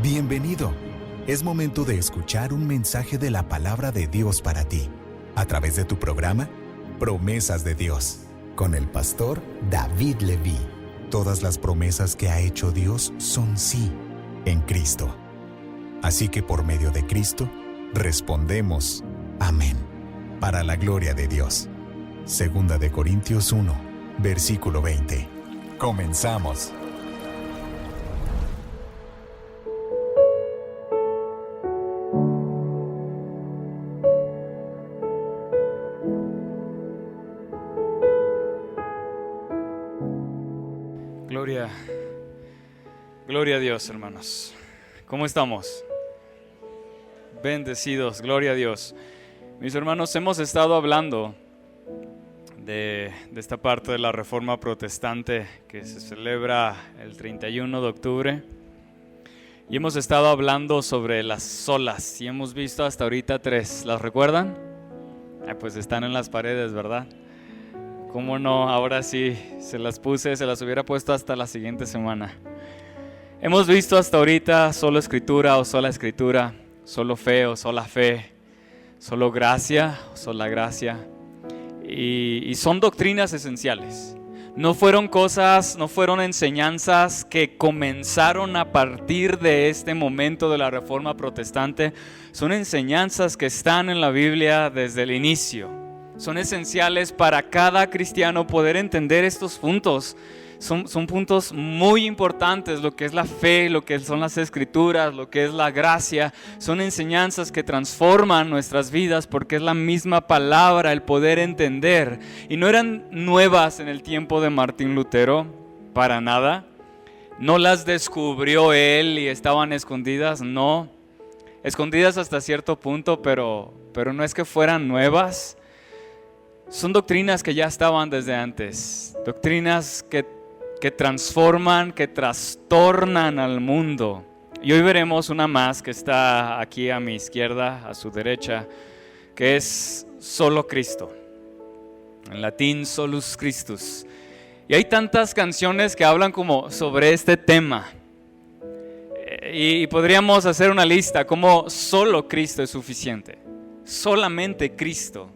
Bienvenido. Es momento de escuchar un mensaje de la palabra de Dios para ti, a través de tu programa Promesas de Dios, con el pastor David Leví. Todas las promesas que ha hecho Dios son sí, en Cristo. Así que por medio de Cristo, respondemos amén, para la gloria de Dios. Segunda de Corintios 1, versículo 20. Comenzamos. Gloria a Dios, hermanos. ¿Cómo estamos? Bendecidos, gloria a Dios. Mis hermanos, hemos estado hablando de esta parte de la Reforma Protestante que se celebra el 31 de octubre. Y hemos estado hablando sobre las solas y hemos visto hasta ahorita 3. ¿Las recuerdan? Pues están en las paredes, ¿verdad? ¿Cómo no? Ahora sí, se las hubiera puesto hasta la siguiente semana. Hemos visto hasta ahorita solo escritura o sola escritura, solo fe o sola fe, solo gracia o sola gracia. Y son doctrinas esenciales. No fueron enseñanzas que comenzaron a partir de este momento de la Reforma Protestante. Son enseñanzas que están en la Biblia desde el inicio. Son esenciales para cada cristiano poder entender estos puntos. Son puntos muy importantes, lo que es la fe, lo que son las escrituras, lo que es la gracia. Son enseñanzas que transforman nuestras vidas porque es la misma palabra, el poder entender. Y no eran nuevas en el tiempo de Martín Lutero, para nada. No las descubrió él y estaban escondidas, no. Escondidas hasta cierto punto, pero no es que fueran nuevas. Son doctrinas que ya estaban desde antes, doctrinas que transforman, que trastornan al mundo. Y hoy veremos una más que está aquí a mi izquierda, a su derecha, que es solo Cristo. En latín, solus Christus. Y hay tantas canciones que hablan como sobre este tema. Y podríamos hacer una lista como solo Cristo es suficiente. Solamente Cristo.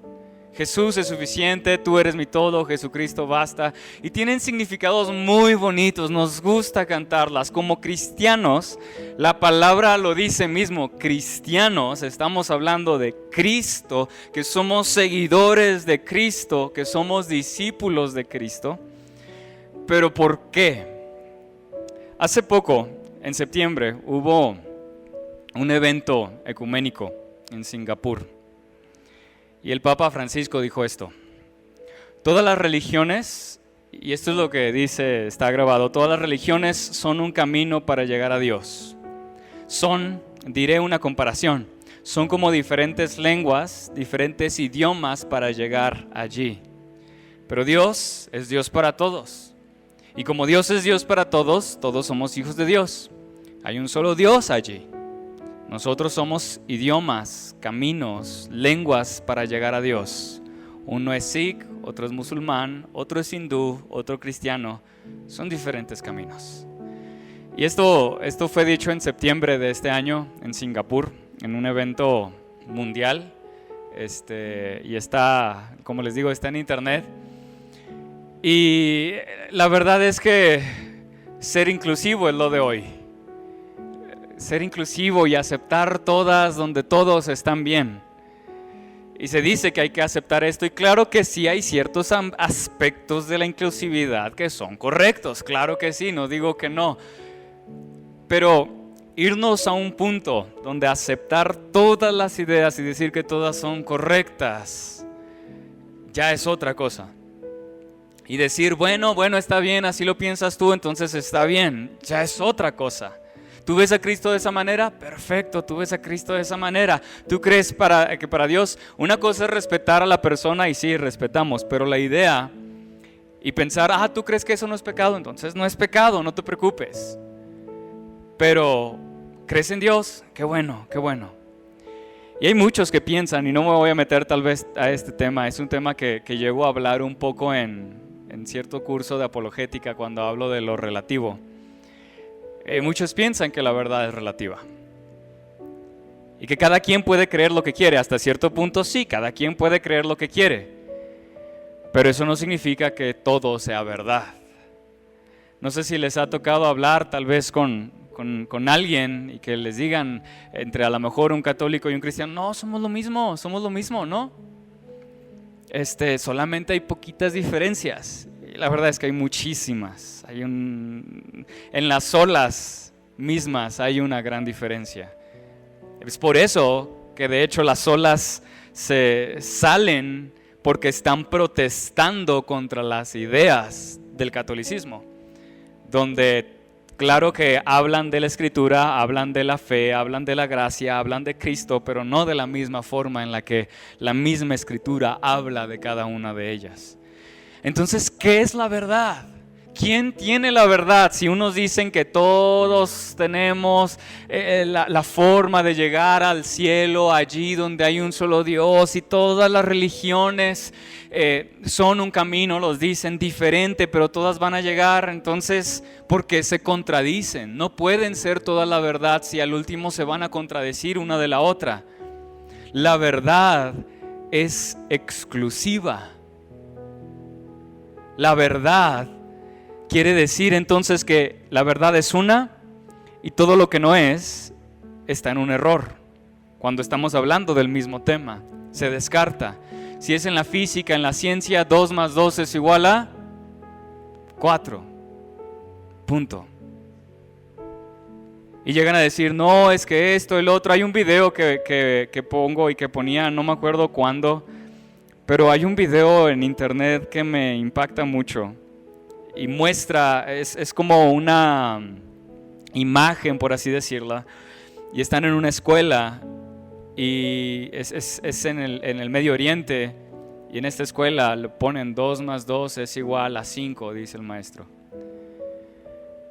Jesús es suficiente, tú eres mi todo, Jesucristo basta. Y tienen significados muy bonitos, nos gusta cantarlas. Como cristianos, la palabra lo dice mismo, cristianos, estamos hablando de Cristo, que somos seguidores de Cristo, que somos discípulos de Cristo. ¿Pero por qué? Hace poco, en septiembre, hubo un evento ecuménico en Singapur. Y el Papa Francisco dijo esto: todas las religiones, y esto es lo que dice, está grabado, todas las religiones son un camino para llegar a Dios. Diré una comparación, son como diferentes lenguas, diferentes idiomas para llegar allí. Pero Dios es Dios para todos. Y como Dios es Dios para todos, todos somos hijos de Dios. Hay un solo Dios allí. Nosotros somos idiomas, caminos, lenguas para llegar a Dios. Uno es Sikh, otro es musulmán, otro es hindú, otro cristiano. Son diferentes caminos. Y esto fue dicho en septiembre de este año en Singapur, en un evento mundial. Y está, como les digo, está en internet. Y la verdad es que ser inclusivo es lo de hoy. Ser inclusivo y aceptar todas donde todos están bien. Y se dice que hay que aceptar esto, y claro que sí hay ciertos aspectos de la inclusividad que son correctos, claro que sí, no digo que no. Pero irnos a un punto donde aceptar todas las ideas y decir que todas son correctas, ya es otra cosa. Y decir, bueno, está bien, así lo piensas tú, entonces está bien, ya es otra cosa. ¿Tú ves a Cristo de esa manera? Perfecto, tú ves a Cristo de esa manera. ¿Tú crees que para Dios una cosa es respetar a la persona? Y sí, respetamos, pero la idea y pensar, ¿tú crees que eso no es pecado? Entonces no es pecado, no te preocupes. Pero, ¿crees en Dios? Qué bueno, qué bueno. Y hay muchos que piensan, y no me voy a meter tal vez a este tema, es un tema que llego a hablar un poco en cierto curso de apologética cuando hablo de lo relativo. Muchos piensan que la verdad es relativa y que cada quien puede creer lo que quiere. Hasta cierto punto sí, cada quien puede creer lo que quiere, pero eso no significa que todo sea verdad. No sé si les ha tocado hablar tal vez con alguien y que les digan entre a lo mejor un católico y un cristiano: no, somos lo mismo, ¿no? Solamente hay poquitas diferencias. Y la verdad es que hay muchísimas. En las olas mismas hay una gran diferencia. Es por eso que de hecho las olas se salen, porque están protestando contra las ideas del catolicismo, donde claro que hablan de la Escritura, hablan de la fe, hablan de la gracia, hablan de Cristo, pero no de la misma forma en la que la misma Escritura habla de cada una de ellas. Entonces, ¿qué es la verdad? ¿Quién tiene la verdad? Si unos dicen que todos tenemos la forma de llegar al cielo, allí donde hay un solo Dios, y todas las religiones son un camino, los dicen diferente, pero todas van a llegar. Entonces, ¿por qué se contradicen? No pueden ser toda la verdad si al último se van a contradecir una de la otra. La verdad es exclusiva. La verdad quiere decir entonces que la verdad es una y todo lo que no es está en un error. Cuando estamos hablando del mismo tema, se descarta. Si es en la física, en la ciencia, 2 más 2 es igual a 4. Punto. Y llegan a decir: no, es que esto, el otro. Hay un video que pongo y que ponía, no me acuerdo cuándo, pero hay un video en internet que me impacta mucho. Y muestra, es como una imagen, por así decirla, y están en una escuela y es en el Medio Oriente, y en esta escuela le ponen 2 más 2 es igual a 5, dice el maestro.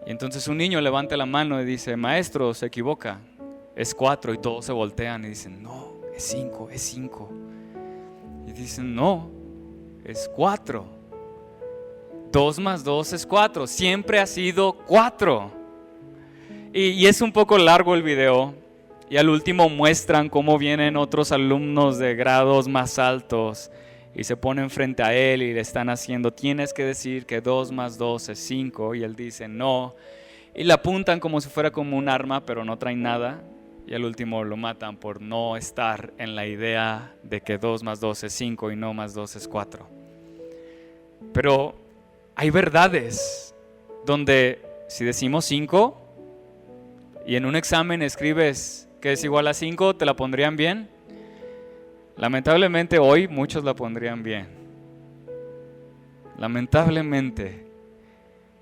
Y entonces un niño levanta la mano y dice: maestro, se equivoca, es 4, y todos se voltean y dicen: no, es 5, es 5. Y dicen: no, es 4. 2 más 2 es 4, siempre ha sido 4. Y es un poco largo el video, y al último muestran cómo vienen otros alumnos de grados más altos y se ponen frente a él y le están haciendo: tienes que decir que 2 más 2 es 5, y él dice: no, y le apuntan como si fuera como un arma, pero no traen nada, y al último lo matan por no estar en la idea de que 2 más 2 es 5 y no más 2 es 4. Pero hay verdades donde si decimos 5 y en un examen escribes que es igual a 5, ¿te la pondrían bien? Lamentablemente hoy muchos la pondrían bien. Lamentablemente.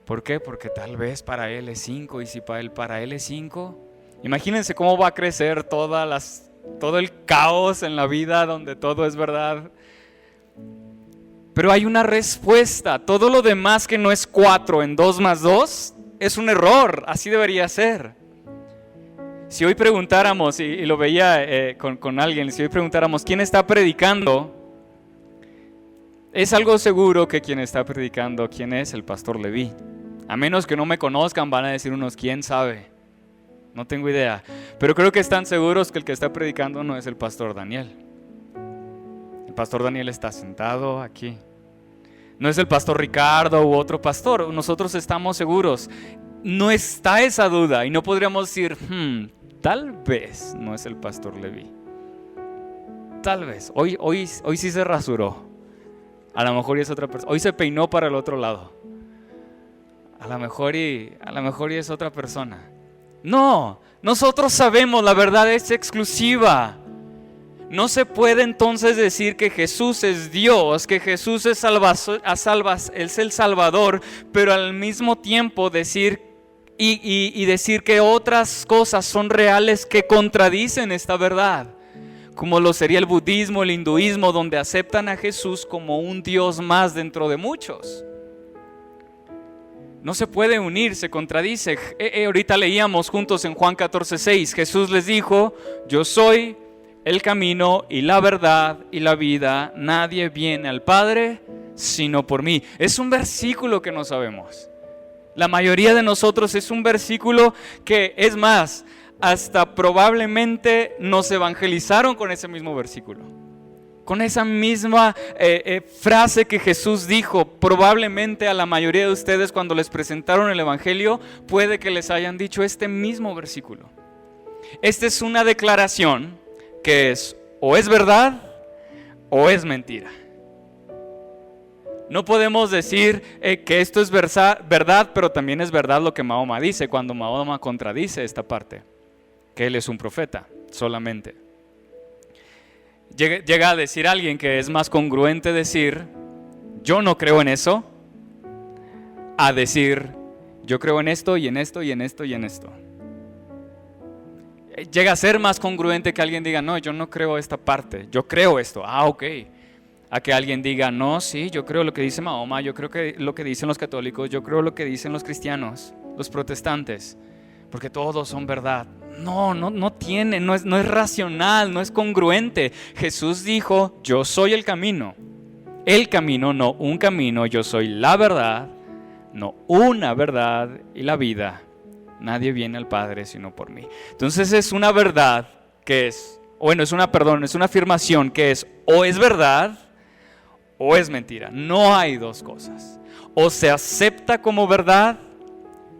¿Por qué? Porque tal vez para él es 5, y si para él es 5, imagínense cómo va a crecer todo el caos en la vida donde todo es verdad. Pero hay una respuesta. Todo lo demás que no es 4 en 2 más 2 es un error. Así debería ser. Si hoy preguntáramos, y lo veía con alguien, si hoy preguntáramos quién está predicando, es algo seguro que quien está predicando, ¿quién es? El pastor Leví. A menos que no me conozcan, van a decir unos: ¿quién sabe? No tengo idea. Pero creo que están seguros que el que está predicando no es el pastor Daniel. El pastor Daniel está sentado aquí. No es el pastor Ricardo u otro pastor. Nosotros estamos seguros. No está esa duda y no podríamos decir: tal vez no es el pastor Leví. Tal vez. Hoy sí se rasuró. A lo mejor es otra persona. Hoy se peinó para el otro lado. A lo mejor es otra persona. No, nosotros sabemos, la verdad es exclusiva. No se puede entonces decir que Jesús es Dios, que Jesús es el Salvador, pero al mismo tiempo decir decir que otras cosas son reales que contradicen esta verdad, como lo sería el budismo, el hinduismo, donde aceptan a Jesús como un Dios más dentro de muchos. No se puede unir, se contradice. Ahorita leíamos juntos en Juan 14:6, Jesús les dijo: yo soy el camino y la verdad y la vida, nadie viene al Padre sino por mí. Es un versículo que no sabemos. La mayoría de nosotros es un versículo que, es más, hasta probablemente nos evangelizaron con ese mismo versículo. Con esa misma frase que Jesús dijo, probablemente a la mayoría de ustedes cuando les presentaron el evangelio, puede que les hayan dicho este mismo versículo. Esta es una declaración que es o es verdad o es mentira. No podemos decir que esto es verdad, pero también es verdad lo que Mahoma dice, cuando Mahoma contradice esta parte, que él es un profeta solamente. Llega a decir alguien que es más congruente decir, yo no creo en eso, a decir, yo creo en esto y en esto y en esto y en esto. Llega a ser más congruente que alguien diga, no, yo no creo esta parte, yo creo esto, ok. A que alguien diga, no, sí, yo creo lo que dice Mahoma, yo creo que lo que dicen los católicos, yo creo lo que dicen los cristianos, los protestantes, porque todos son verdad. No tiene, no es racional, no es congruente. Jesús dijo, yo soy el camino, no un camino, yo soy la verdad, no una verdad y la vida. Nadie viene al Padre sino por mí. Entonces es una verdad que es una afirmación que es o es verdad o es mentira. No hay dos cosas. O se acepta como verdad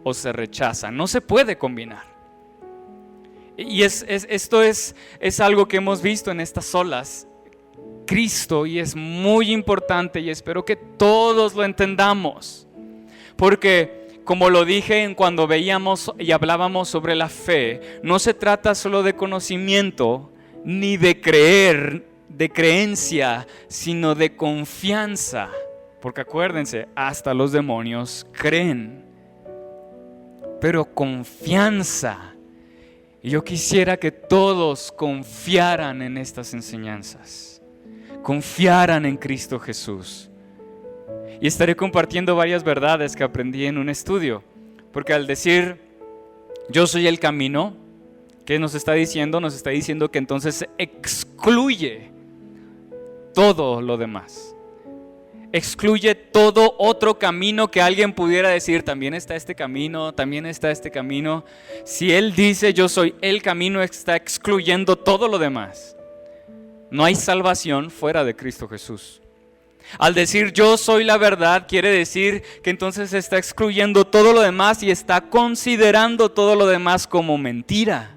o se rechaza. No se puede combinar. Y esto es algo que hemos visto en estas olas. Cristo, y es muy importante y espero que todos lo entendamos. Porque como lo dije cuando veíamos y hablábamos sobre la fe, no se trata solo de conocimiento ni de creer, de creencia, sino de confianza. Porque acuérdense, hasta los demonios creen. Pero confianza. Y yo quisiera que todos confiaran en estas enseñanzas. Confiaran en Cristo Jesús. Y estaré compartiendo varias verdades que aprendí en un estudio. Porque al decir, yo soy el camino, ¿qué nos está diciendo? Nos está diciendo que entonces excluye todo lo demás. Excluye todo otro camino que alguien pudiera decir, también está este camino, también está este camino. Si Él dice, yo soy el camino, está excluyendo todo lo demás. No hay salvación fuera de Cristo Jesús. Al decir yo soy la verdad, quiere decir que entonces está excluyendo todo lo demás y está considerando todo lo demás como mentira.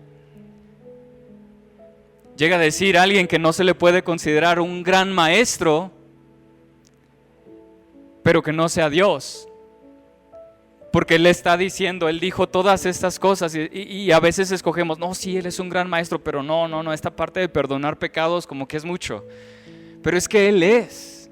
Llega a decir alguien que no se le puede considerar un gran maestro, pero que no sea Dios. Porque Él está diciendo, Él dijo todas estas cosas y a veces escogemos, no, sí, Él es un gran maestro, pero no, esta parte de perdonar pecados como que es mucho. Pero es que Él es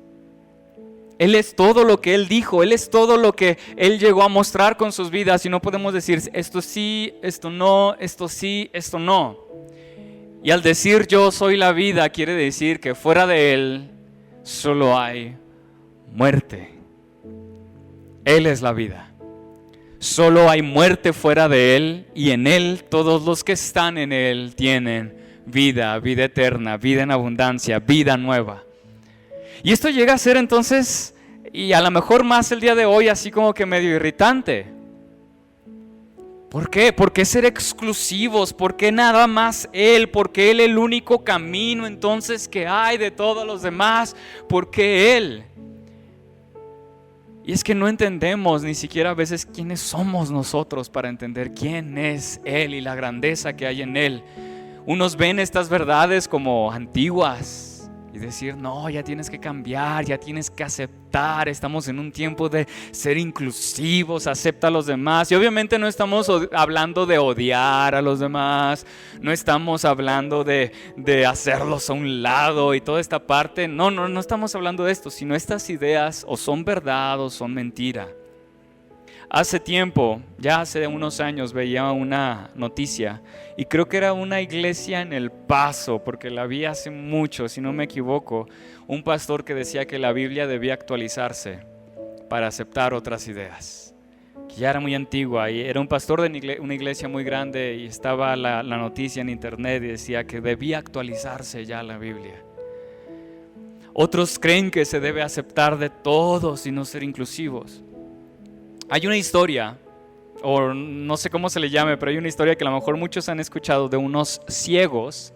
todo lo que Él dijo, Él es todo lo que Él llegó a mostrar con sus vidas y no podemos decir esto sí, esto no, esto sí, esto no. Y al decir yo soy la vida, quiere decir que fuera de Él solo hay muerte. Él es la vida. Solo hay muerte fuera de Él y en Él todos los que están en Él tienen vida, vida eterna, vida en abundancia, vida nueva. Y esto llega a ser entonces, y a lo mejor más el día de hoy, así como que medio irritante. ¿Por qué? ¿Por qué ser exclusivos? ¿Por qué nada más Él? ¿Por qué Él el único camino entonces que hay de todos los demás? ¿Por qué Él? Y es que no entendemos ni siquiera a veces quiénes somos nosotros para entender quién es Él y la grandeza que hay en Él. Unos ven estas verdades como antiguas y decir, no, ya tienes que cambiar, ya tienes que aceptar, estamos en un tiempo de ser inclusivos, acepta a los demás. Y obviamente no estamos hablando de odiar a los demás, no estamos hablando de hacerlos a un lado y toda esta parte, no estamos hablando de esto, sino estas ideas o son verdad o son mentira. Hace tiempo, ya hace unos años, veía una noticia y creo que era una iglesia en El Paso, porque la vi hace mucho, si no me equivoco, un pastor que decía que la Biblia debía actualizarse para aceptar otras ideas, que ya era muy antigua y era un pastor de una iglesia muy grande y estaba la noticia en internet y decía que debía actualizarse ya la Biblia. Otros creen que se debe aceptar de todos y no ser inclusivos. Hay una historia, o no sé cómo se le llame, pero hay una historia que a lo mejor muchos han escuchado de unos ciegos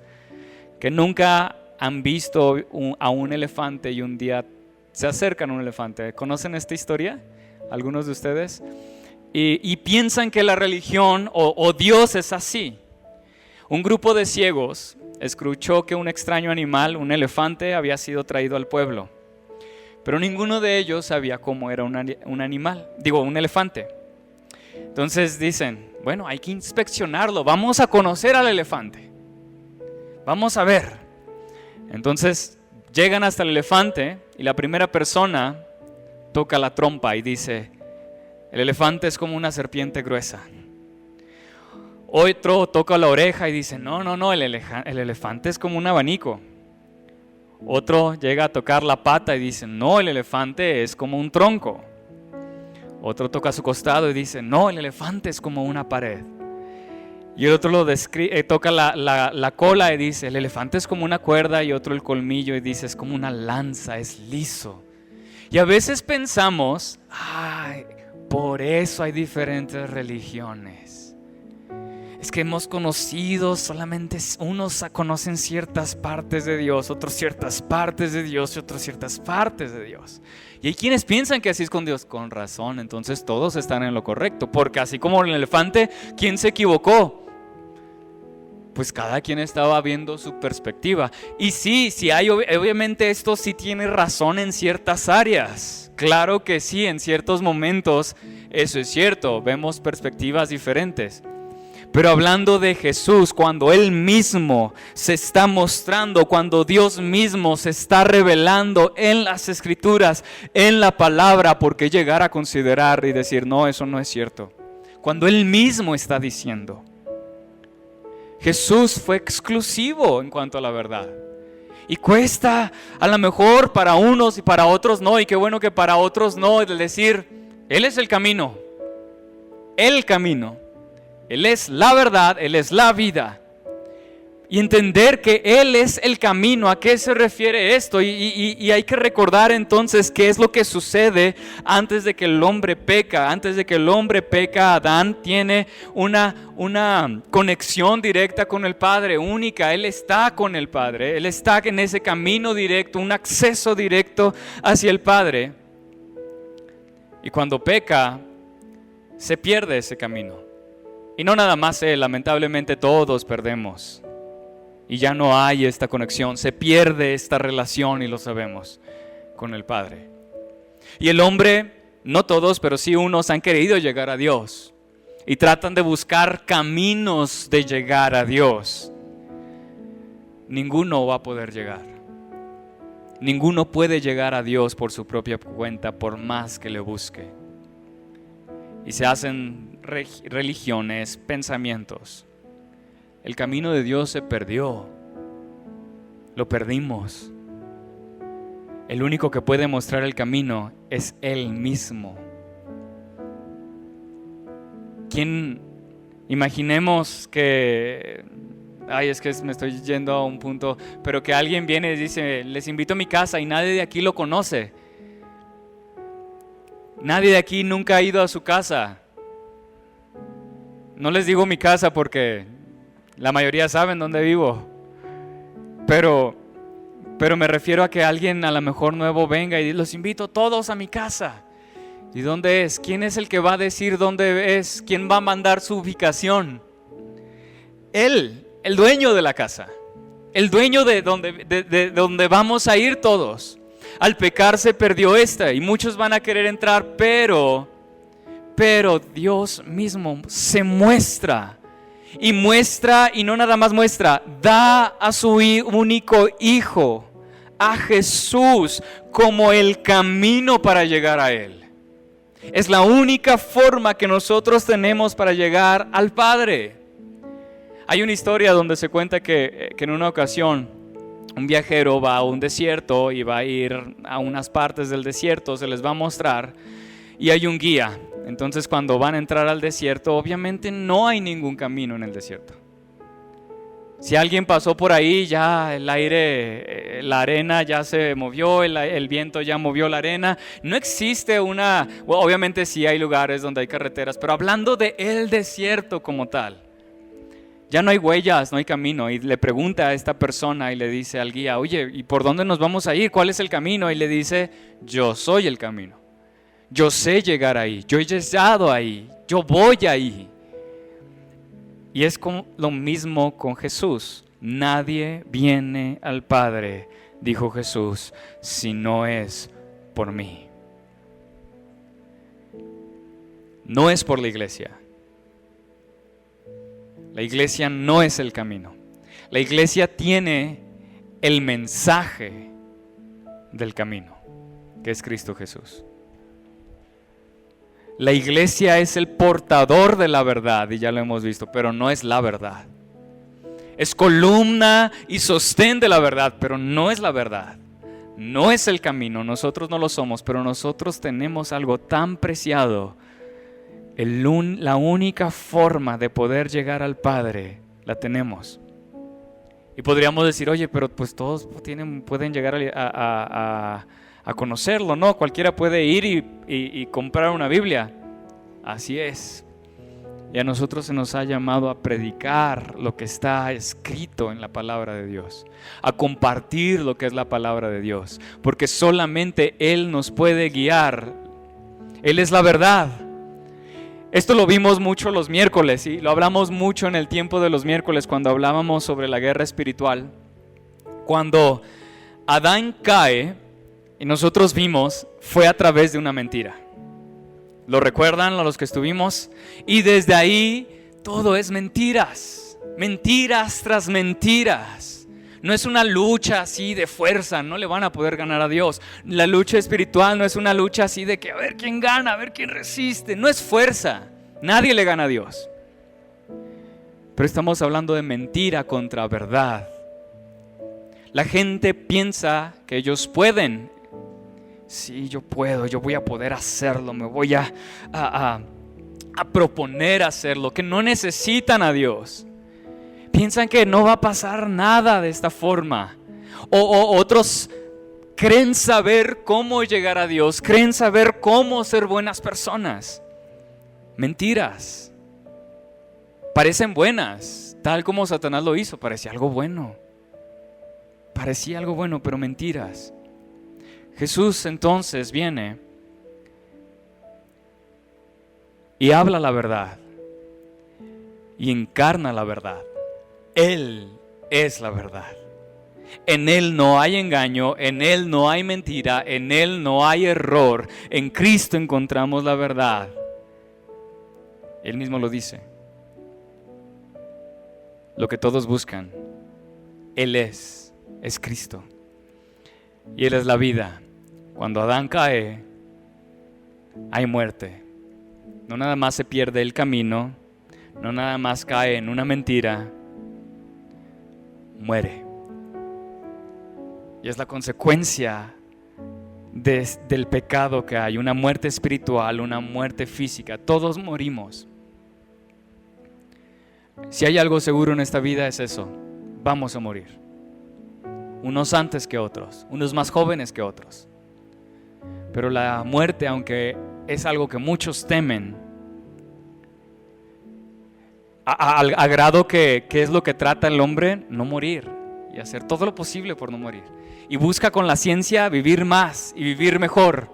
que nunca han visto a un elefante y un día se acercan a un elefante. ¿Conocen esta historia? ¿Algunos de ustedes? Y piensan que la religión o Dios es así. Un grupo de ciegos escuchó que un extraño animal, un elefante, había sido traído al pueblo. Pero ninguno de ellos sabía cómo era un elefante. Entonces dicen, bueno, hay que inspeccionarlo, vamos a conocer al elefante. Vamos a ver. Entonces llegan hasta el elefante y la primera persona toca la trompa y dice, el elefante es como una serpiente gruesa. Otro toca la oreja y dice, no, el elefante es como un abanico. Otro llega a tocar la pata y dice, no, el elefante es como un tronco. Otro toca su costado y dice, no, el elefante es como una pared. Y el otro toca la cola y dice, el elefante es como una cuerda. Y otro el colmillo y dice, es como una lanza, es liso. Y a veces pensamos, por eso hay diferentes religiones. Es que hemos conocido, solamente unos conocen ciertas partes de Dios, otros ciertas partes de Dios y otros ciertas partes de Dios. Y hay quienes piensan que así es con Dios. Con razón, entonces todos están en lo correcto. Porque así como el elefante, ¿quién se equivocó? Pues cada quien estaba viendo su perspectiva. Y sí hay, obviamente esto sí tiene razón en ciertas áreas. Claro que sí, en ciertos momentos eso es cierto, vemos perspectivas diferentes. Pero hablando de Jesús, cuando Él mismo se está mostrando, cuando Dios mismo se está revelando en las Escrituras, en la palabra, ¿por qué llegar a considerar y decir, no, eso no es cierto? Cuando Él mismo está diciendo. Jesús fue exclusivo en cuanto a la verdad. Y cuesta a lo mejor para unos y para otros no, y qué bueno que para otros no, el decir, Él es el camino. Él es la verdad, Él es la vida. Y entender que Él es el camino, ¿a qué se refiere esto? Y hay que recordar entonces qué es lo que sucede antes de que el hombre peca. Antes de que el hombre peca, Adán tiene una conexión directa con el Padre, única. Él está con el Padre, Él está en ese camino directo, un acceso directo hacia el Padre. Y cuando peca, se pierde ese camino. Y no nada más Él, lamentablemente todos perdemos. Y ya no hay esta conexión, se pierde esta relación y lo sabemos con el Padre. Y el hombre, no todos, pero sí unos han querido llegar a Dios. Y tratan de buscar caminos de llegar a Dios. Ninguno va a poder llegar. Ninguno puede llegar a Dios por su propia cuenta, por más que le busque. Y se hacen religiones, pensamientos. El camino de Dios se perdió. Lo perdimos. El único que puede mostrar el camino es Él mismo. Imaginemos que, es que me estoy yendo a un punto, pero que alguien viene y dice, les invito a mi casa y nadie de aquí lo conoce. Nadie de aquí nunca ha ido a su casa. No les digo mi casa porque la mayoría saben dónde vivo. Pero me refiero a que alguien a lo mejor nuevo venga y los invito todos a mi casa. ¿Y dónde es? ¿Quién es el que va a decir dónde es? ¿Quién va a mandar su ubicación? Él, el dueño de la casa. El dueño de donde vamos a ir todos. Al pecar se perdió esta y muchos van a querer entrar, pero Dios mismo se muestra. Y muestra, y no nada más muestra, da a su único Hijo, a Jesús, como el camino para llegar a Él. Es la única forma que nosotros tenemos para llegar al Padre. Hay una historia donde se cuenta que en una ocasión un viajero va a un desierto y va a ir a unas partes del desierto, se les va a mostrar y hay un guía. Entonces cuando van a entrar al desierto, obviamente no hay ningún camino en el desierto. Si alguien pasó por ahí, ya el aire, la arena ya se movió, el viento ya movió la arena. No existe una, bueno, obviamente sí hay lugares donde hay carreteras, pero hablando de el desierto como tal, ya no hay huellas, no hay camino. Y le pregunta a esta persona y le dice al guía, oye, ¿y por dónde nos vamos a ir? ¿Cuál es el camino? Y le dice, yo soy el camino. Yo sé llegar ahí, yo he llegado ahí, yo voy ahí. Y es lo mismo con Jesús. Nadie viene al Padre, dijo Jesús, si no es por mí. No es por la iglesia. La iglesia no es el camino. La iglesia tiene el mensaje del camino, que es Cristo Jesús. La iglesia es el portador de la verdad, y ya lo hemos visto, pero no es la verdad. Es columna y sostén de la verdad, pero no es la verdad. No es el camino, nosotros no lo somos, pero nosotros tenemos algo tan preciado. La única forma de poder llegar al Padre, la tenemos. Y podríamos decir, oye, pero pues todos pueden llegar a conocerlo, ¿no? Cualquiera puede ir y comprar una Biblia. Así es. Y a nosotros se nos ha llamado a predicar lo que está escrito en la palabra de Dios, a compartir lo que es la palabra de Dios, porque solamente Él nos puede guiar. Él es la verdad. Esto lo vimos mucho los miércoles y lo hablamos mucho en el tiempo de los miércoles cuando hablábamos sobre la guerra espiritual. Cuando Adán cae, y nosotros vimos, fue a través de una mentira. ¿Lo recuerdan a los que estuvimos? Y desde ahí todo es mentiras, mentiras tras mentiras. No es una lucha así de fuerza, no le van a poder ganar a Dios. La lucha espiritual no es una lucha así de que a ver quién gana, a ver quién resiste. No es fuerza, nadie le gana a Dios. Pero estamos hablando de mentira contra verdad. La gente piensa que ellos pueden. Sí, yo puedo, yo voy a poder hacerlo, me voy a proponer hacerlo, que no necesitan a Dios. Piensan que no va a pasar nada de esta forma. O otros creen saber cómo llegar a Dios, creen saber cómo ser buenas personas. Mentiras. Parecen buenas, tal como Satanás lo hizo, parecía algo bueno. Parecía algo bueno, pero mentiras. Jesús entonces viene y habla la verdad y encarna la verdad. Él es la verdad. En Él no hay engaño, en Él no hay mentira, en Él no hay error. En Cristo encontramos la verdad. Él mismo lo dice. Lo que todos buscan, Él es Cristo. Y Él es la vida. Cuando Adán cae, hay muerte. No nada más se pierde el camino, no nada más cae en una mentira, muere. Y es la consecuencia del pecado que hay, una muerte espiritual, una muerte física. Todos morimos. Si hay algo seguro en esta vida es eso, vamos a morir. Unos antes que otros, unos más jóvenes que otros. Pero la muerte, aunque es algo que muchos temen, a grado que es lo que trata el hombre, no morir y hacer todo lo posible por no morir. Y busca con la ciencia vivir más y vivir mejor.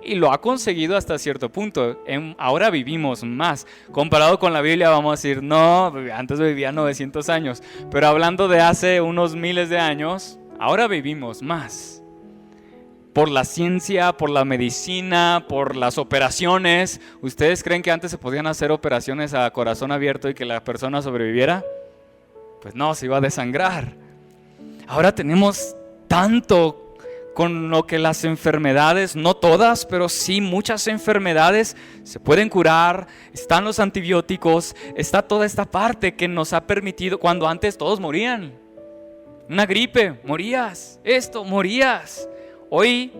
Y lo ha conseguido hasta cierto punto. Ahora vivimos más. Comparado con la Biblia vamos a decir, no, antes vivía 900 años. Pero hablando de hace unos miles de años, ahora vivimos más. Por la ciencia, por la medicina, por las operaciones. ¿Ustedes creen que antes se podían hacer operaciones a corazón abierto y que la persona sobreviviera? Pues no, se iba a desangrar. Ahora tenemos tanto con lo que las enfermedades, no todas, pero sí muchas enfermedades se pueden curar. Están los antibióticos, está toda esta parte que nos ha permitido, cuando antes todos morían. Una gripe, morías. Esto, morías. Hoy,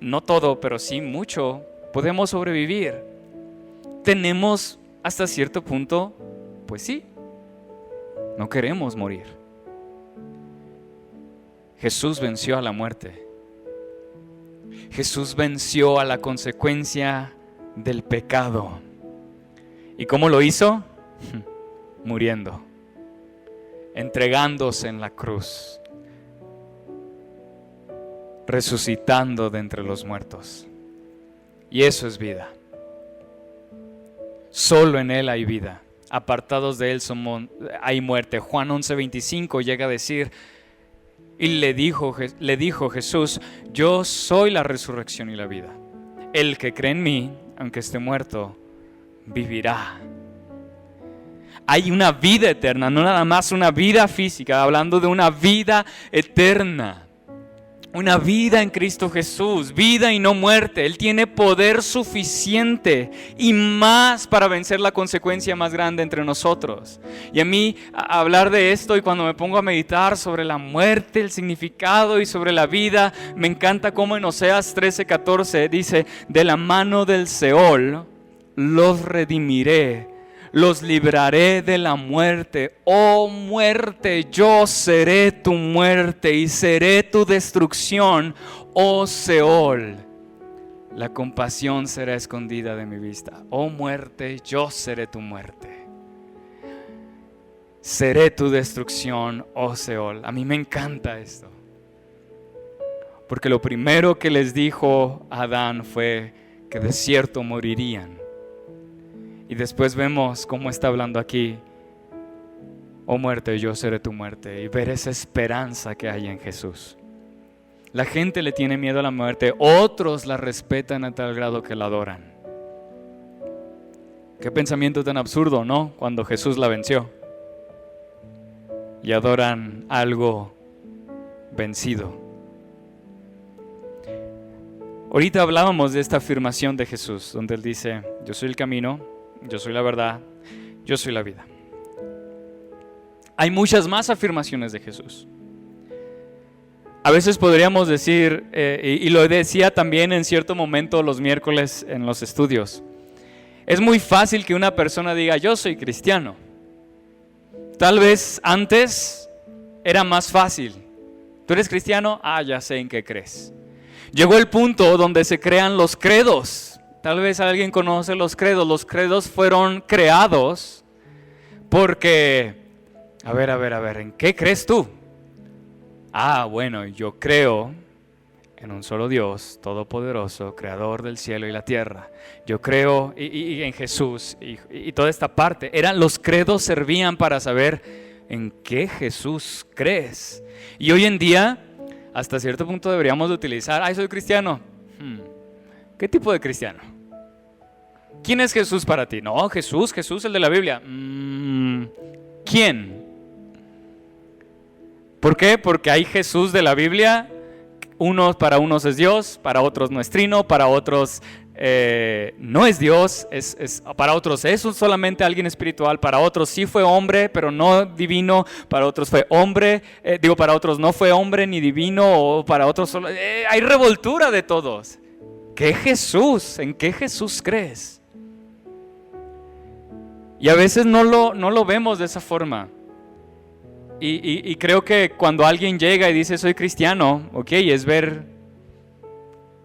no todo, pero sí mucho, podemos sobrevivir. Tenemos hasta cierto punto, pues sí, No queremos morir. Jesús venció a la muerte. Jesús venció a la consecuencia del pecado. ¿Y cómo lo hizo? Muriendo, entregándose en la cruz, resucitando de entre los muertos. Y eso es vida. Solo en Él hay vida. Apartados de Él hay muerte. Juan 11:25 llega a decir, y le dijo Jesús, yo soy la resurrección y la vida. El que cree en mí, aunque esté muerto, vivirá. Hay una vida eterna, no nada más una vida física, hablando de una vida eterna. Una vida en Cristo Jesús, vida y no muerte. Él tiene poder suficiente y más para vencer la consecuencia más grande entre nosotros. Y a mí hablar de esto y cuando me pongo a meditar sobre la muerte, el significado y sobre la vida, me encanta cómo en Oseas 13:14 dice, de la mano del Seol los redimiré. Los libraré de la muerte. Oh muerte, yo seré tu muerte y seré tu destrucción. Oh Seol, la compasión será escondida de mi vista. Oh muerte, yo seré tu muerte. Seré tu destrucción, oh Seol. A mí me encanta esto. Porque lo primero que les dijo a Adán fue que de cierto morirían. Y después vemos cómo está hablando aquí, oh muerte, yo seré tu muerte. Y ver esa esperanza que hay en Jesús. La gente le tiene miedo a la muerte, otros la respetan a tal grado que la adoran. Qué pensamiento tan absurdo, ¿no? Cuando Jesús la venció. Y adoran algo vencido. Ahorita hablábamos de esta afirmación de Jesús, donde Él dice, yo soy el camino, yo soy la verdad, yo soy la vida. Hay muchas más afirmaciones de Jesús. A veces podríamos decir, y lo decía también en cierto momento los miércoles en los estudios, es muy fácil que una persona diga, yo soy cristiano. Tal vez antes era más fácil. ¿Tú eres cristiano? Ah, ya sé en qué crees. Llegó el punto donde se crean los credos. Tal vez alguien conoce los credos. Los credos fueron creados porque, a ver, ¿en qué crees tú? Ah, bueno, yo creo en un solo Dios, todopoderoso, creador del cielo y la tierra. Yo creo y en Jesús y toda esta parte. Los credos servían para saber en qué Jesús crees. Y hoy en día, hasta cierto punto deberíamos de utilizar, soy cristiano. ¿Qué tipo de cristiano? ¿Quién es Jesús para ti? No, Jesús el de la Biblia. ¿Quién? ¿Por qué? Porque hay Jesús de la Biblia. Para unos es Dios, para otros no es trino, para otros no es Dios, para otros es solamente alguien espiritual, para otros sí fue hombre, pero no divino, para otros fue hombre, para otros no fue hombre ni divino, o para otros solo. Hay revoltura de todos. ¿Qué Jesús? ¿En qué Jesús crees? Y a veces no lo vemos de esa forma. Y creo que cuando alguien llega y dice soy cristiano, es ver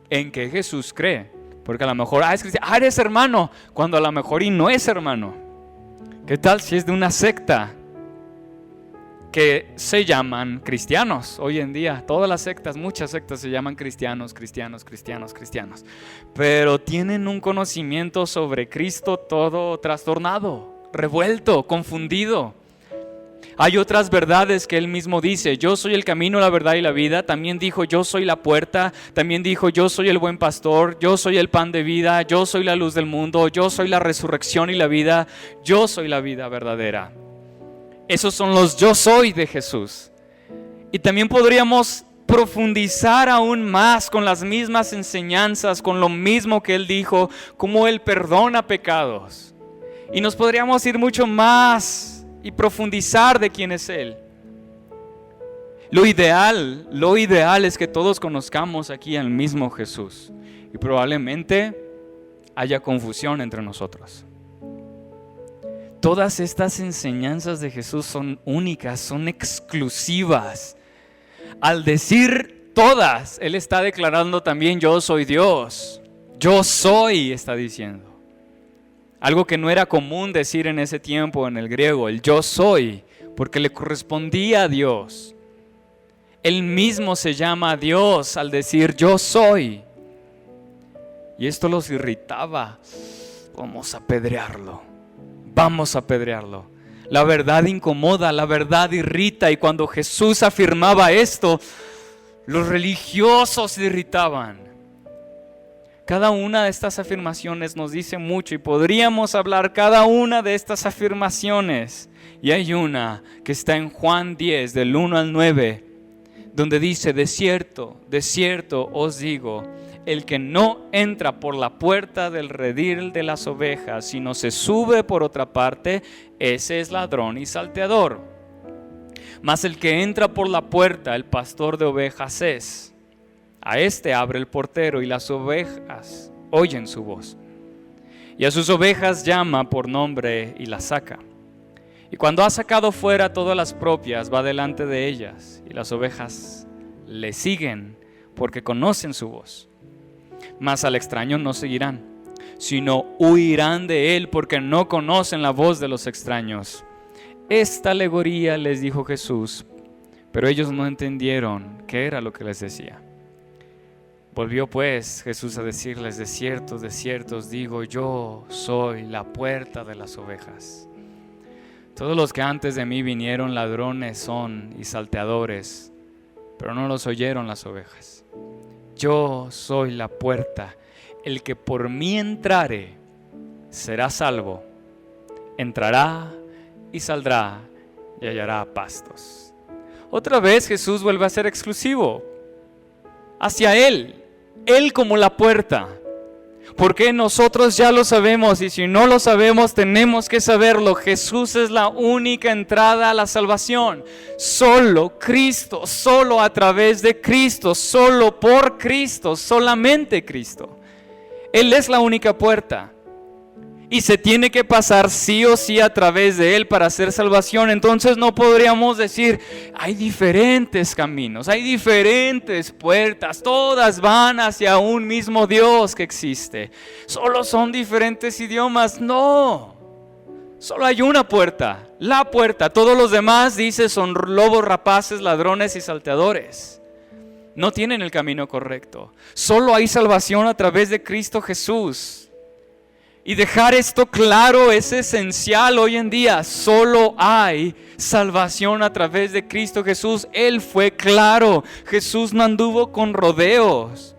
en qué Jesús cree. Porque a lo mejor, es cristiano, eres hermano, cuando a lo mejor y no es hermano. ¿Qué tal si es de una secta que se llaman cristianos? Hoy en día, todas las sectas, muchas sectas se llaman cristianos. Pero tienen un conocimiento sobre Cristo todo trastornado, revuelto, confundido. Hay otras verdades que Él mismo dice, yo soy el camino, la verdad y la vida. También dijo, yo soy la puerta. También dijo, yo soy el buen pastor, yo soy el pan de vida, yo soy la luz del mundo, yo soy la resurrección y la vida, yo soy la vida verdadera. Esos son los yo soy de Jesús. Y también podríamos profundizar aún más con las mismas enseñanzas, con lo mismo que Él dijo, cómo Él perdona pecados. Y nos podríamos ir mucho más y profundizar de quién es Él. Lo ideal es que todos conozcamos aquí al mismo Jesús. Y probablemente haya confusión entre nosotros. Todas estas enseñanzas de Jesús son únicas, son exclusivas. Al decir todas, Él está declarando también: yo soy Dios. Yo soy, está diciendo. Algo que no era común decir en ese tiempo en el griego, el yo soy, porque le correspondía a Dios. Él mismo se llama Dios al decir yo soy. Y esto los irritaba. Vamos a apedrearlo. Vamos a apedrearlo. La verdad incomoda, la verdad irrita. Y cuando Jesús afirmaba esto, los religiosos se irritaban. Cada una de estas afirmaciones nos dice mucho y podríamos hablar cada una de estas afirmaciones. Y hay una que está en Juan 10, del 1 al 9, donde dice: de cierto os digo, el que no entra por la puerta del redil de las ovejas, sino se sube por otra parte, ese es ladrón y salteador. Mas el que entra por la puerta, el pastor de ovejas es. A este abre el portero y las ovejas oyen su voz. Y a sus ovejas llama por nombre y las saca. Y cuando ha sacado fuera todas las propias, va delante de ellas. Y las ovejas le siguen porque conocen su voz. Mas al extraño no seguirán, sino huirán de él porque no conocen la voz de los extraños. Esta alegoría les dijo Jesús, pero ellos no entendieron qué era lo que les decía. Volvió pues Jesús a decirles: de cierto os digo, yo soy la puerta de las ovejas. Todos los que antes de mí vinieron ladrones son y salteadores, pero no los oyeron las ovejas. Yo soy la puerta, el que por mí entrare será salvo, entrará y saldrá y hallará pastos. Otra vez Jesús vuelve a ser exclusivo hacia Él como la puerta. Porque nosotros ya lo sabemos, y si no lo sabemos tenemos que saberlo. Jesús es la única entrada a la salvación. Solo Cristo, solo a través de Cristo, solo por Cristo, solamente Cristo. Él es la única puerta. Y se tiene que pasar sí o sí a través de Él para hacer salvación. Entonces no podríamos decir: hay diferentes caminos, hay diferentes puertas, todas van hacia un mismo Dios que existe. Solo son diferentes idiomas. No, solo hay una puerta, la puerta. Todos los demás, dice, son lobos rapaces, ladrones y salteadores. No tienen el camino correcto. Solo hay salvación a través de Cristo Jesús. Y dejar esto claro es esencial hoy en día. Solo hay salvación a través de Cristo Jesús. Él fue claro. Jesús no anduvo con rodeos.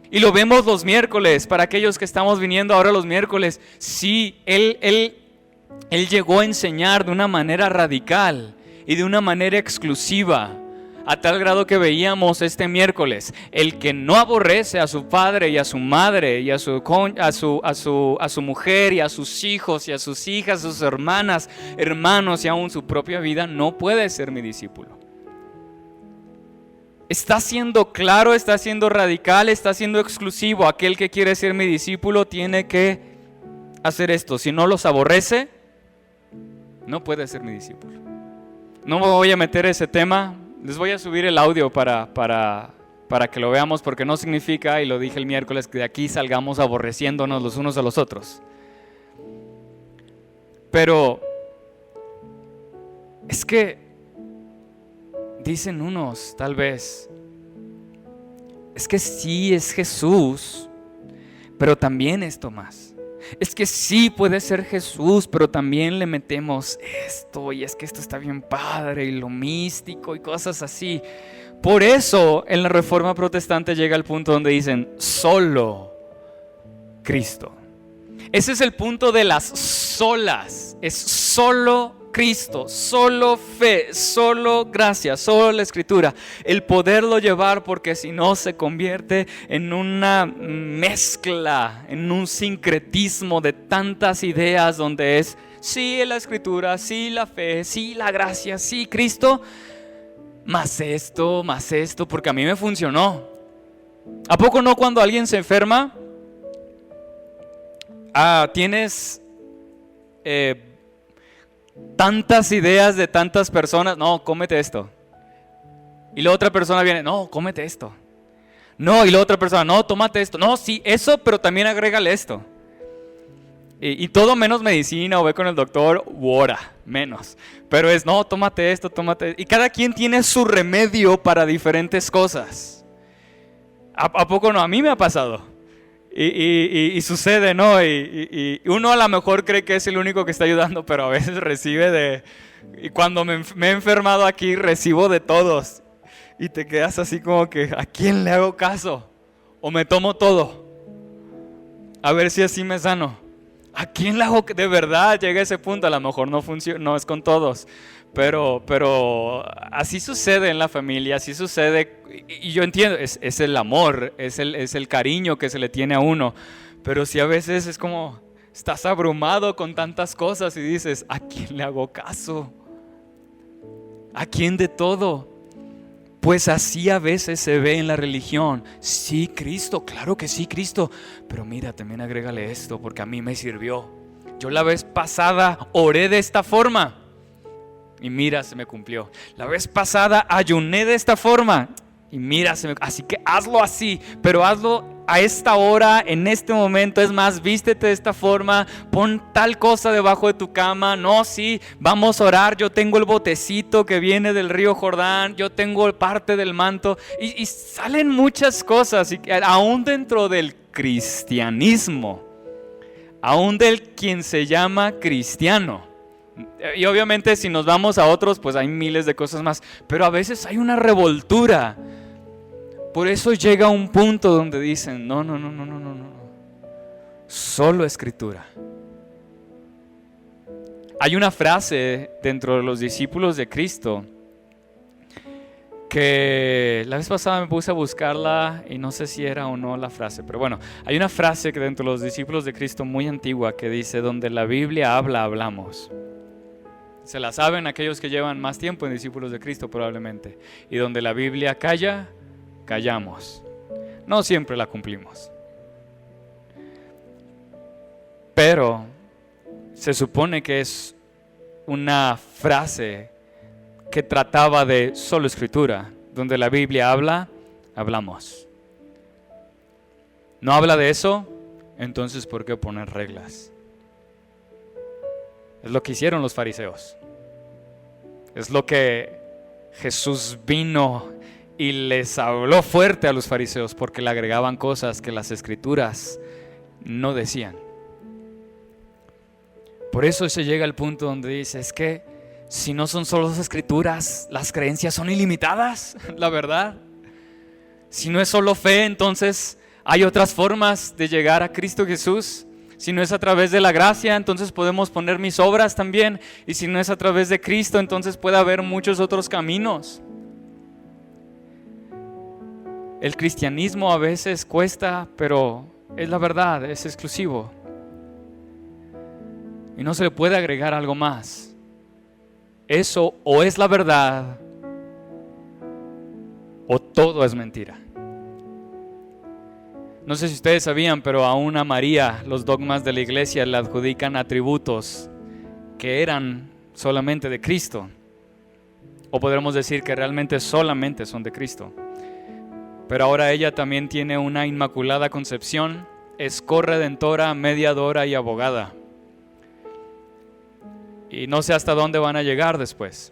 Y lo vemos los miércoles. Para aquellos que estamos viniendo ahora los miércoles, sí, Él llegó a enseñar de una manera radical y de una manera exclusiva. A tal grado que veíamos este miércoles: el que no aborrece a su padre y a su madre y a su mujer y a sus hijos y a sus hijas, a sus hermanas, hermanos y aún su propia vida, no puede ser mi discípulo. Está siendo claro, está siendo radical, está siendo exclusivo. Aquel que quiere ser mi discípulo tiene que hacer esto. Si no los aborrece, no puede ser mi discípulo. No me voy a meter ese tema. Les voy a subir el audio para que lo veamos, porque no significa, y lo dije el miércoles, que de aquí salgamos aborreciéndonos los unos a los otros. Pero es que dicen unos, tal vez, es que sí es Jesús, pero también es Tomás. Es que sí puede ser Jesús, pero también le metemos esto, y es que esto está bien padre, y lo místico y cosas así. Por eso en la Reforma Protestante llega al punto donde dicen solo Cristo. Ese es el punto de las solas. Es solo Cristo, solo fe, solo gracia, solo la Escritura. El poderlo llevar, porque si no se convierte en una mezcla, en un sincretismo de tantas ideas donde es sí la Escritura, sí la fe, sí la gracia, sí Cristo, más esto, porque a mí me funcionó. ¿A poco no cuando alguien se enferma? Tienes tantas ideas de tantas personas. No, cómete esto. Y la otra persona viene, no, cómete esto. No, y la otra persona, no, tómate esto. No, sí, eso, pero también agrégale esto. Y todo menos medicina o ve con el doctor u ora, menos. Pero es, no, tómate esto, tómate esto. Y cada quien tiene su remedio para diferentes cosas. ¿A poco no? A mí me ha pasado. Y sucede, ¿no? Y uno a lo mejor cree que es el único que está ayudando, pero a veces recibe de... Y cuando me he enfermado aquí, recibo de todos. Y te quedas así como que, ¿a quién le hago caso? O me tomo todo. A ver si así me sano. ¿A quién le hago? De verdad llega a ese punto. A lo mejor no funciona, no es con todos. Pero así sucede en la familia, así sucede. Y yo entiendo, es el amor, es el cariño que se le tiene a uno. Pero sí a veces es como, estás abrumado con tantas cosas y dices, ¿a quién le hago caso? ¿A quién de todo? Pues así a veces se ve en la religión. Sí, Cristo, claro que sí, Cristo. Pero mira, también agrégale esto porque a mí me sirvió. Yo la vez pasada oré de esta forma y mira, se me cumplió. La vez pasada ayuné de esta forma y mira, así que hazlo así, pero hazlo a esta hora, en este momento. Es más, vístete de esta forma, pon tal cosa debajo de tu cama. No, sí, vamos a orar. Yo tengo el botecito que viene del río Jordán, yo tengo parte del manto. Y salen muchas cosas, y aún dentro del cristianismo, aún del quien se llama cristiano. Y obviamente si nos vamos a otros, pues hay miles de cosas más, pero a veces hay una revoltura. Por eso llega un punto donde dicen, no, solo escritura. Hay una frase dentro de los discípulos de Cristo que la vez pasada me puse a buscarla y no sé si era o no la frase, pero bueno, hay una frase que dentro de los discípulos de Cristo muy antigua que dice, donde la Biblia habla, hablamos. Se la saben aquellos que llevan más tiempo en discípulos de Cristo probablemente. Y donde la Biblia calla, callamos. No siempre la cumplimos. Pero se supone que es una frase que trataba de solo escritura. Donde la Biblia habla, hablamos. ¿No habla de eso? Entonces, ¿por qué poner reglas? Es lo que hicieron los fariseos. Es lo que Jesús vino y les habló fuerte a los fariseos porque le agregaban cosas que las escrituras no decían. Por eso se llega al punto donde dice, es que si no son solo las escrituras, las creencias son ilimitadas, la verdad. Si no es solo fe, entonces hay otras formas de llegar a Cristo Jesús. Si no es a través de la gracia, entonces podemos poner mis obras también. Y si no es a través de Cristo, entonces puede haber muchos otros caminos. El cristianismo a veces cuesta, pero es la verdad, es exclusivo. Y no se le puede agregar algo más. Eso o es la verdad o todo es mentira. No sé si ustedes sabían, pero aún a María los dogmas de la iglesia le adjudican atributos que eran solamente de Cristo. O podremos decir que realmente solamente son de Cristo. Pero ahora ella también tiene una inmaculada concepción, es corredentora, mediadora y abogada. Y no sé hasta dónde van a llegar después.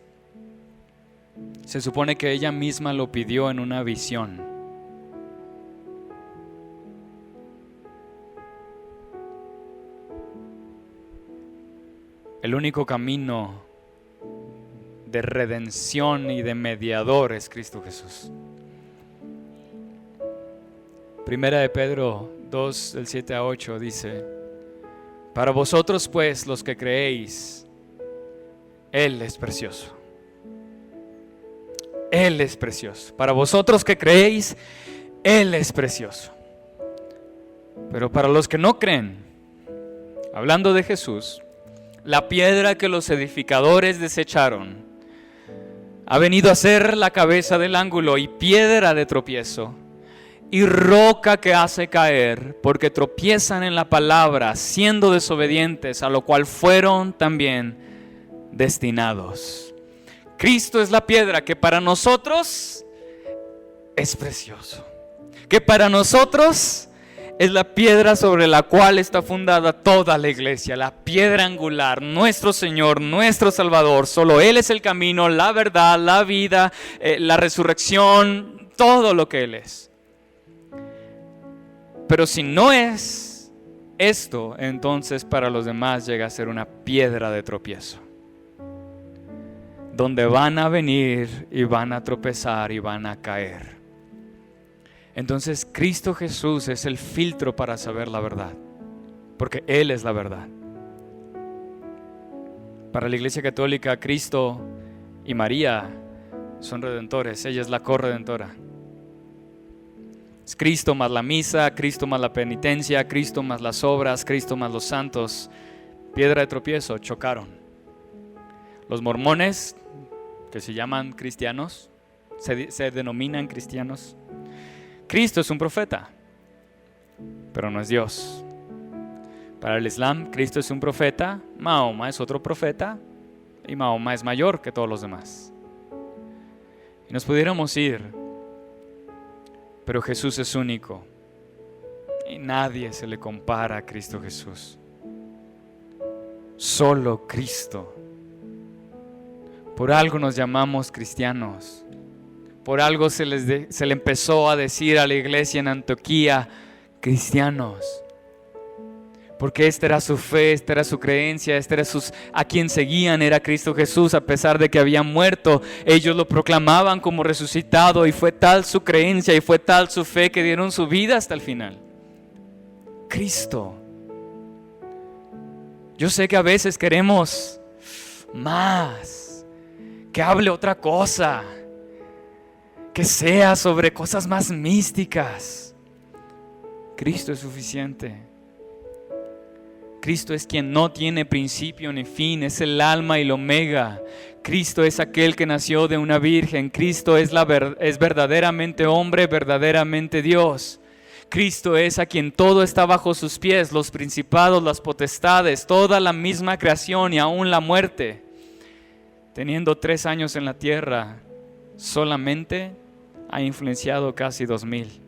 Se supone que ella misma lo pidió en una visión. El único camino de redención y de mediador es Cristo Jesús. Primera de Pedro 2, del 7 a 8 dice, para vosotros pues los que creéis, Él es precioso. Él es precioso. Para vosotros que creéis, Él es precioso. Pero para los que no creen, hablando de Jesús, la piedra que los edificadores desecharon ha venido a ser la cabeza del ángulo y piedra de tropiezo y roca que hace caer, porque tropiezan en la palabra, siendo desobedientes, a lo cual fueron también destinados. Cristo es la piedra que para nosotros es precioso, que para nosotros es la piedra sobre la cual está fundada toda la iglesia, la piedra angular, nuestro Señor, nuestro Salvador. Solo Él es el camino, la verdad, la vida, la resurrección, todo lo que Él es. Pero si no es esto, entonces para los demás llega a ser una piedra de tropiezo, donde van a venir y van a tropezar y van a caer. Entonces Cristo Jesús es el filtro para saber la verdad, porque Él es la verdad. Para la Iglesia Católica, Cristo y María son redentores, ella es la corredentora. Es Cristo más la misa, Cristo más la penitencia, Cristo más las obras, Cristo más los santos. Piedra de tropiezo, chocaron. Los mormones, que se llaman cristianos, se denominan cristianos. Cristo es un profeta, pero no es Dios. Para el Islam, Cristo es un profeta, Mahoma es otro profeta y Mahoma es mayor que todos los demás. Y nos pudiéramos ir, pero Jesús es único y nadie se le compara a Cristo Jesús. Solo Cristo. Por algo nos llamamos cristianos. Por algo se le empezó a decir a la iglesia en Antioquía, cristianos. Porque esta era su fe, esta era su creencia, a quien seguían era Cristo Jesús. A pesar de que había muerto, ellos lo proclamaban como resucitado. Y fue tal su creencia y fue tal su fe que dieron su vida hasta el final. Cristo. Yo sé que a veces queremos más, que hable otra cosa, que sea sobre cosas más místicas. Cristo es suficiente. Cristo es quien no tiene principio ni fin, es el alma y el omega. Cristo es aquel que nació de una virgen. Cristo es verdaderamente hombre, verdaderamente Dios. Cristo es a quien todo está bajo sus pies, los principados, las potestades, toda la misma creación y aún la muerte. Teniendo 3 años en la tierra, solamente ha influenciado casi 2000.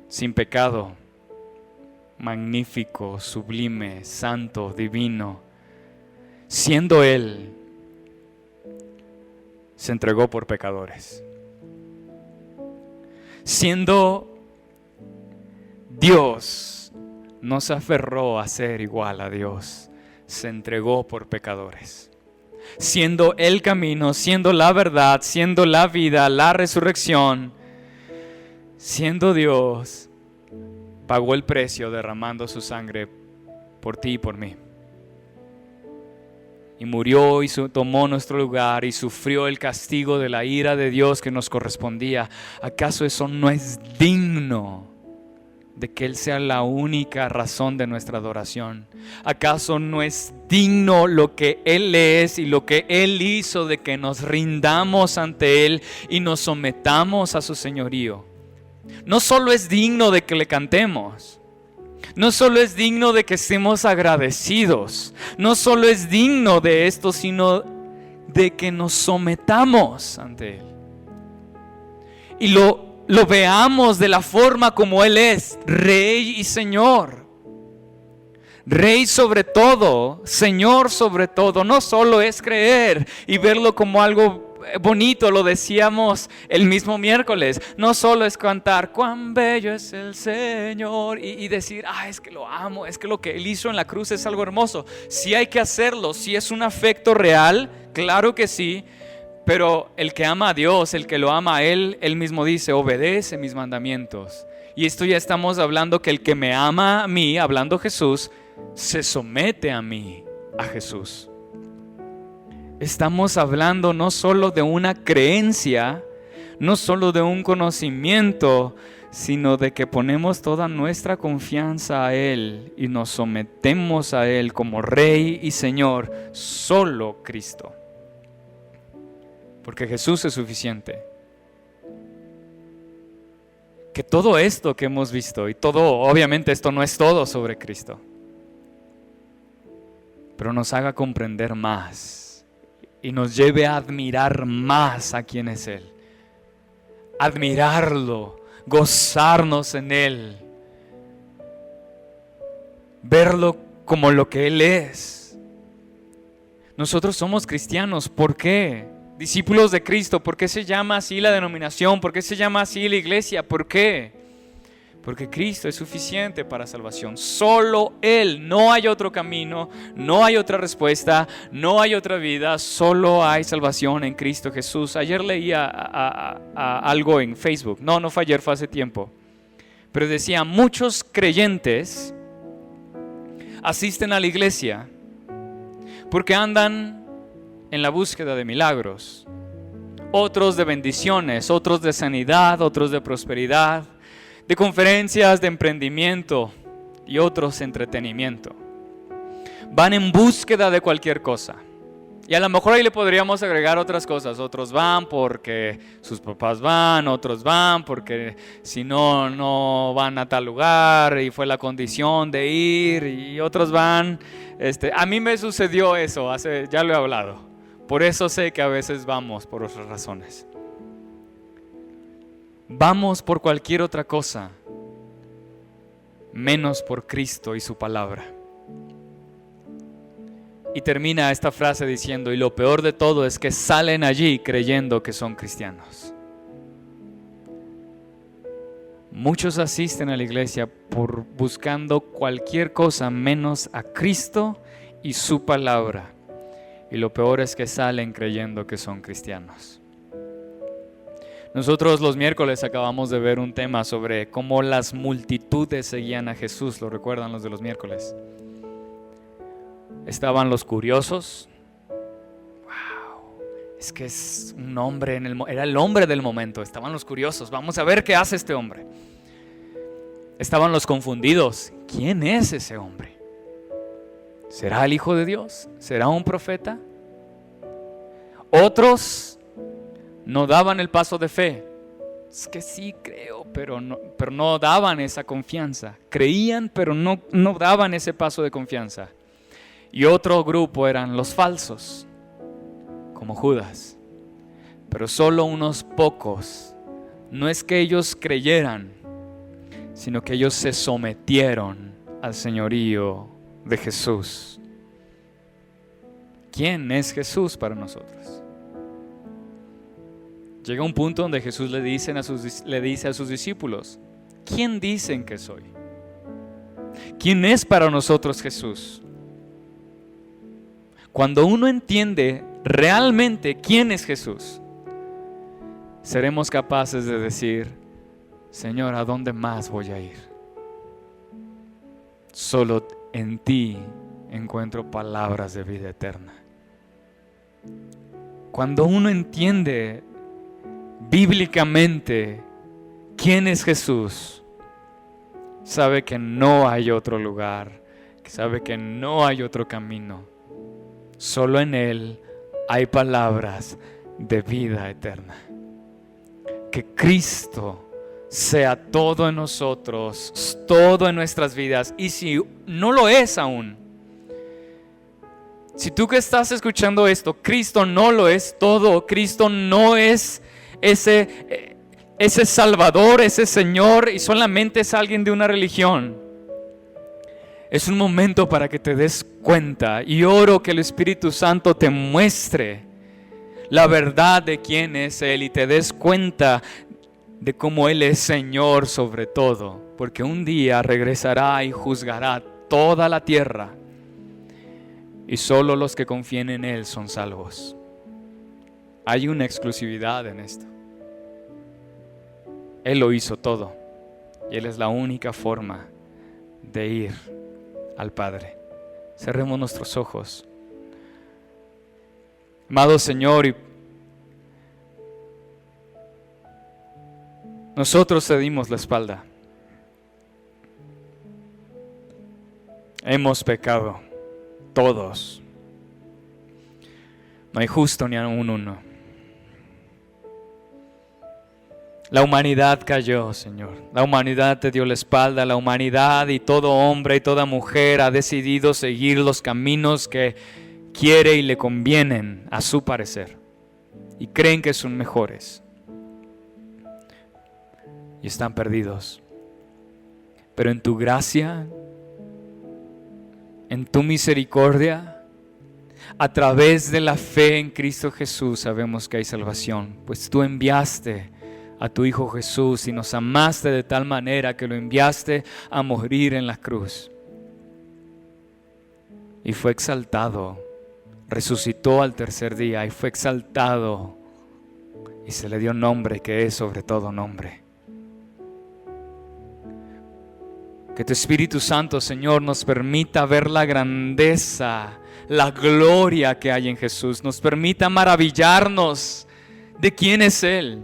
Sin pecado, magnífico, sublime, santo, divino. Siendo Él, se entregó por pecadores. Siendo Dios, no se aferró a ser igual a Dios, se entregó por pecadores. Siendo el camino, siendo la verdad, siendo la vida, la resurrección, siendo Dios, pagó el precio derramando su sangre por ti y por mí. Y murió y tomó nuestro lugar y sufrió el castigo de la ira de Dios que nos correspondía. ¿Acaso eso no es digno de que Él sea la única razón de nuestra adoración? ¿Acaso no es digno lo que Él es y lo que Él hizo de que nos rindamos ante Él y nos sometamos a su señorío? No solo es digno de que le cantemos, no solo es digno de que estemos agradecidos, no solo es digno de esto, sino de que nos sometamos ante Él y lo veamos de la forma como Él es, Rey y Señor. Rey sobre todo, Señor sobre todo. No solo es creer y verlo como algo bonito, lo decíamos el mismo miércoles. No solo es cantar cuán bello es el Señor y decir, es que lo amo, es que lo que Él hizo en la cruz es algo hermoso. Sí hay que hacerlo, sí es un afecto real, claro que sí. Pero el que ama a Dios, el que lo ama a Él, Él mismo dice, obedece mis mandamientos. Y esto ya estamos hablando que el que me ama a mí, hablando Jesús, se somete a mí, a Jesús. Estamos hablando no solo de una creencia, no solo de un conocimiento, sino de que ponemos toda nuestra confianza a Él y nos sometemos a Él como Rey y Señor, solo Cristo. Porque Jesús es suficiente. Que todo esto que hemos visto, y todo, obviamente esto no es todo sobre Cristo. pero nos haga comprender más y nos lleve a admirar más a quién es Él. Admirarlo, gozarnos en Él, verlo como lo que Él es. Nosotros somos cristianos, ¿por qué? Discípulos de Cristo, ¿por qué se llama así la denominación? ¿Por qué se llama así la iglesia? ¿Por qué? Porque Cristo es suficiente para salvación. Solo Él, no hay otro camino, no hay otra respuesta, no hay otra vida, solo hay salvación en Cristo Jesús. Ayer leía algo en Facebook, no fue ayer, fue hace tiempo, pero decía, muchos creyentes asisten a la iglesia porque andan en la búsqueda de milagros, otros de bendiciones, otros de sanidad, otros de prosperidad, de conferencias de emprendimiento y otros entretenimiento. Van en búsqueda de cualquier cosa. Y a lo mejor ahí le podríamos agregar otras cosas. Otros van porque sus papás van, otros van porque si no, no van a tal lugar y fue la condición de ir, y otros van. A mí me sucedió eso, ya lo he hablado. Por eso sé que a veces vamos por otras razones. Vamos por cualquier otra cosa, menos por Cristo y su palabra. Y termina esta frase diciendo, y lo peor de todo es que salen allí creyendo que son cristianos. Muchos asisten a la iglesia buscando cualquier cosa menos a Cristo y su palabra. Y lo peor es que salen creyendo que son cristianos. Nosotros los miércoles acabamos de ver un tema sobre cómo las multitudes seguían a Jesús. ¿Lo recuerdan los de los miércoles? Estaban los curiosos. Wow, es que es un hombre era el hombre del momento. Estaban los curiosos. Vamos a ver qué hace este hombre. Estaban los confundidos. ¿Quién es ese hombre? ¿Será el Hijo de Dios? ¿Será un profeta? Otros no daban el paso de fe. Es que sí creo, pero no daban esa confianza. Creían, pero no daban ese paso de confianza. Y otro grupo eran los falsos, como Judas. Pero solo unos pocos. No es que ellos creyeran, sino que ellos se sometieron al señorío de Jesús. ¿Quién es Jesús para nosotros? Llega un punto donde Jesús le dice a sus discípulos, ¿quién dicen que soy? ¿Quién es para nosotros Jesús? Cuando uno entiende realmente quién es Jesús, seremos capaces de decir, Señor, ¿a dónde más voy a ir? Solo en ti encuentro palabras de vida eterna. Cuando uno entiende bíblicamente quién es Jesús, sabe que no hay otro lugar, sabe que no hay otro camino. Solo en Él hay palabras de vida eterna. Que Cristo sea todo en nosotros, todo en nuestras vidas. Y si no lo es aún, si tú que estás escuchando esto, Cristo no lo es todo, Cristo no es ese Salvador, ese Señor, y solamente es alguien de una religión. Es un momento para que te des cuenta, y oro que el Espíritu Santo te muestre la verdad de quién es Él y te des cuenta de cómo Él es Señor sobre todo, porque un día regresará y juzgará toda la tierra y solo los que confíen en Él son salvos. Hay una exclusividad en esto. Él lo hizo todo y Él es la única forma de ir al Padre. Cerremos nuestros ojos. Amado Señor, nosotros te dimos la espalda. Hemos pecado, todos. No hay justo ni aún uno. La humanidad cayó, Señor. La humanidad te dio la espalda. La humanidad y todo hombre y toda mujer ha decidido seguir los caminos que quiere y le convienen a su parecer. Y creen que son mejores. Y están perdidos. Pero en tu gracia, en tu misericordia, a través de la fe en Cristo Jesús sabemos que hay salvación. Pues tú enviaste a tu Hijo Jesús y nos amaste de tal manera que lo enviaste a morir en la cruz. Y fue exaltado, resucitó al tercer día y fue exaltado y se le dio nombre que es sobre todo nombre. Que tu Espíritu Santo, Señor, nos permita ver la grandeza, la gloria que hay en Jesús. Nos permita maravillarnos de quién es Él.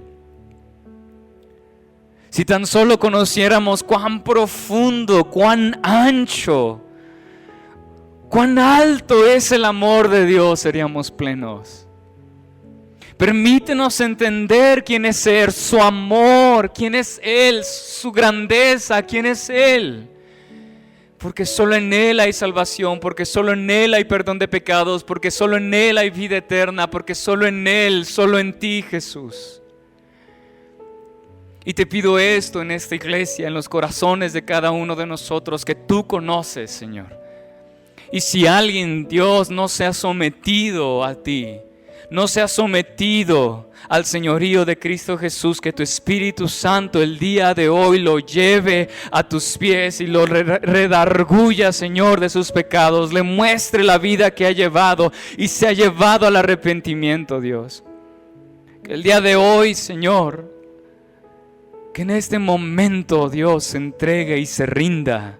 Si tan solo conociéramos cuán profundo, cuán ancho, cuán alto es el amor de Dios, seríamos plenos. Permítenos entender quién es Él, su amor, quién es Él, su grandeza, quién es Él. Porque solo en Él hay salvación, porque solo en Él hay perdón de pecados, porque solo en Él hay vida eterna, porque solo en Él, solo en ti, Jesús. Y te pido esto en esta iglesia, en los corazones de cada uno de nosotros que tú conoces, Señor. Y si alguien, Dios, no se ha sometido a ti, no se ha sometido al señorío de Cristo Jesús, que tu Espíritu Santo el día de hoy lo lleve a tus pies y lo redarguya, Señor, de sus pecados, le muestre la vida que ha llevado y se ha llevado al arrepentimiento, Dios. Que el día de hoy, Señor, que en este momento, Dios, se entregue y se rinda.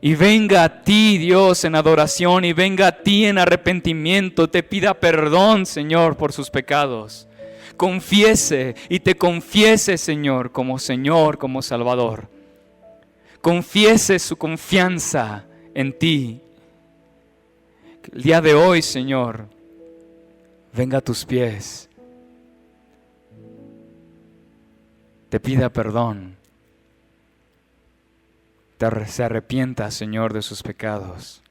Y venga a ti, Dios, en adoración, y venga a ti en arrepentimiento. Te pida perdón, Señor, por sus pecados. Confiese y te confiese, Señor, como Salvador. Confiese su confianza en ti. Que el día de hoy, Señor, venga a tus pies. Te pida perdón. Se arrepienta, Señor, de sus pecados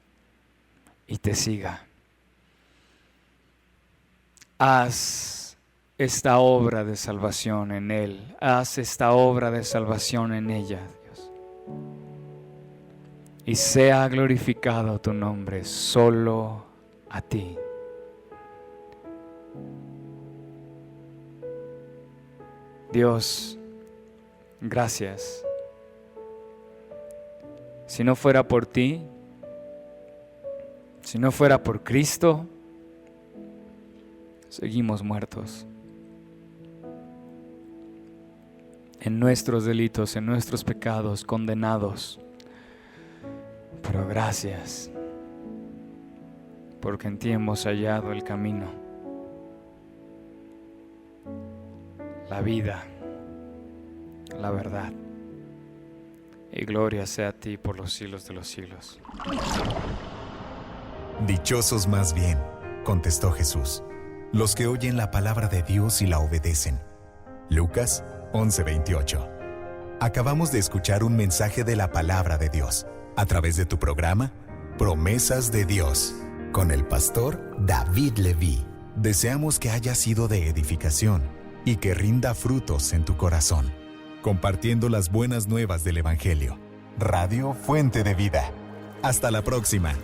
y te siga. Haz esta obra de salvación en Él. Haz esta obra de salvación en ella, Dios. Y sea glorificado tu nombre solo a ti. Dios, gracias. Si no fuera por ti, si no fuera por Cristo, seguimos muertos en nuestros delitos, en nuestros pecados, condenados. Pero gracias, porque en ti hemos hallado el camino, la vida, la verdad. Y gloria sea a ti por los siglos de los siglos. Dichosos más bien, contestó Jesús, los que oyen la palabra de Dios y la obedecen. Lucas 11:28. Acabamos de escuchar un mensaje de la palabra de Dios a través de tu programa Promesas de Dios con el pastor David Leví. Deseamos que haya sido de edificación y que rinda frutos en tu corazón, compartiendo las buenas nuevas del Evangelio. Radio Fuente de Vida. Hasta la próxima.